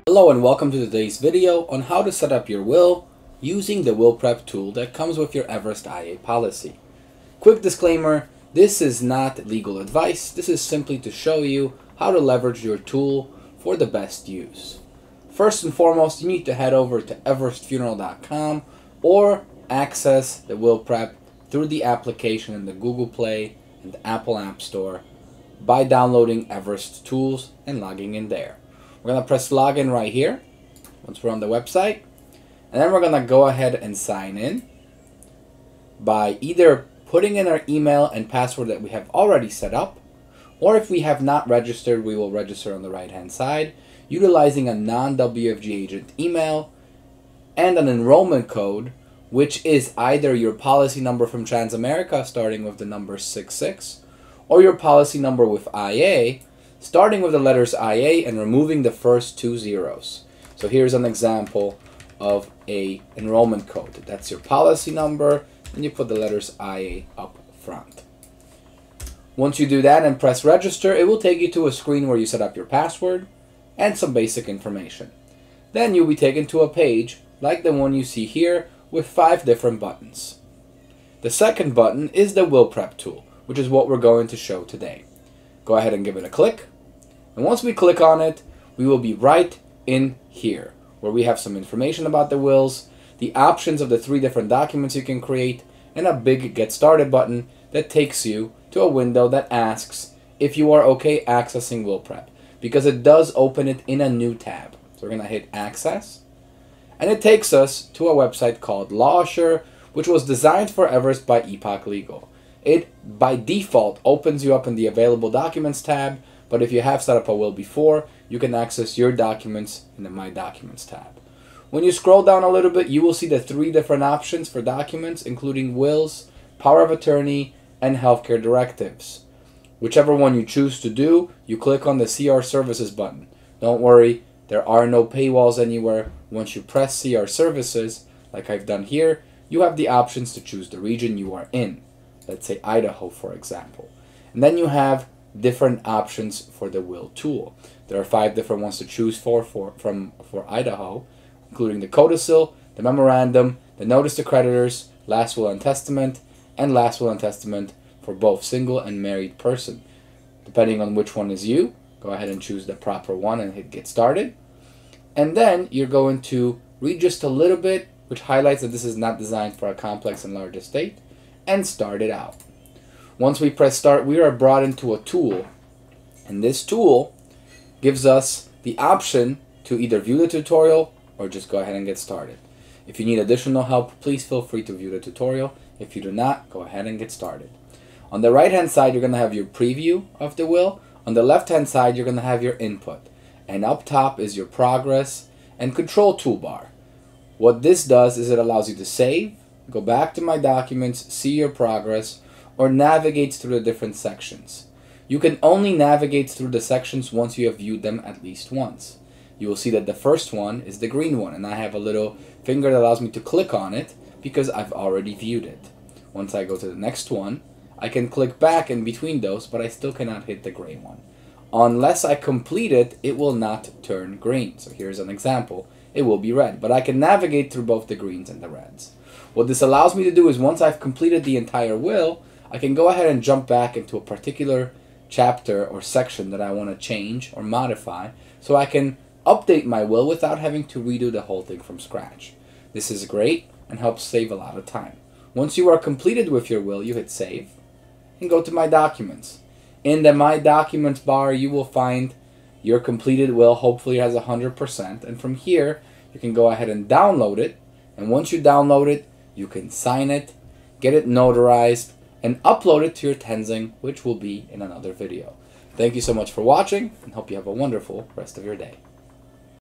Hello and welcome to today's video on how to set up your will using the will prep tool that comes with your Everest IA policy. Quick disclaimer, this is not legal advice. This is simply to show you how to leverage your tool for the best use. First and foremost, you need to head over to everestfuneral.com or access the will prep through the application in the Google Play and the Apple App Store by downloading Everest tools and logging in there. We're going to press login right here once we're on the website, and then we're going to go ahead and sign in by either putting in our email and password that we have already set up, or if we have not registered, we will register on the right hand side utilizing a non-WFG agent email and an enrollment code, which is either your policy number from Transamerica starting with the number 66 or your policy number with IA starting with the letters IA and removing the first two zeros. So here's an example of a enrollment code. That's your policy number, and you put the letters IA up front. Once you do that and press register, it will take you to a screen where you set up your password and some basic information. Then you'll be taken to a page like the one you see here with 5 different buttons. The second button is the will prep tool, which is what we're going to show today. Go ahead and give it a click. And once we click on it, we will be right in here where we have some information about the wills, the options of the 3 different documents you can create, and a big get started button that takes you to a window that asks if you are okay accessing will prep, because it does open it in a new tab. So we're going to hit access, and it takes us to a website called LawAssure, which was designed for Everest by Epoch Legal. It by default opens you up in the available documents tab, but if you have set up a will before, you can access your documents in the My Documents tab. When you scroll down a little bit, you will see the 3 different options for documents, including wills, power of attorney, and healthcare directives. Whichever one you choose to do, you click on the CR Services button. Don't worry, there are no paywalls anywhere. Once you press CR Services, like I've done here, you have the options to choose the region you are in. Let's say Idaho, for example. And then you have different options for the will tool. There are 5 different ones to choose for Idaho, including the codicil, the memorandum, the notice to creditors, last will and testament, and last will and testament for both single and married person. Depending on which one is you, go ahead and choose the proper one and hit get started. And then you're going to read just a little bit, which highlights that this is not designed for a complex and large estate, and start it out. Once we press start, we are brought into a tool, and this tool gives us the option to either view the tutorial or just go ahead and get started. If you need additional help, please feel free to view the tutorial. If you do not, go ahead and get started. On the right hand side, you're going to have your preview of the will. On the left hand side, you're going to have your input, and up top is your progress and control toolbar. What this does is it allows you to save, go back to My Documents, see your progress, or navigate through the different sections. You can only navigate through the sections once you have viewed them at least once. You will see that the first one is the green one, and I have a little finger that allows me to click on it because I've already viewed it. Once I go to the next one, I can click back in between those, but I still cannot hit the gray one. Unless I complete it, it will not turn green. So here's an example. It will be red, but I can navigate through both the greens and the reds. What this allows me to do is once I've completed the entire will, I can go ahead and jump back into a particular chapter or section that I want to change or modify, so I can update my will without having to redo the whole thing from scratch. This is great and helps save a lot of time. Once you are completed with your will, you hit save and go to My Documents. In the My Documents bar, you will find your completed will. Hopefully it has 100%, and from here you can go ahead and download it, and once you download it, you can sign it, get it notarized, and upload it to your Tenzing, which will be in another video. Thank you so much for watching, and hope you have a wonderful rest of your day.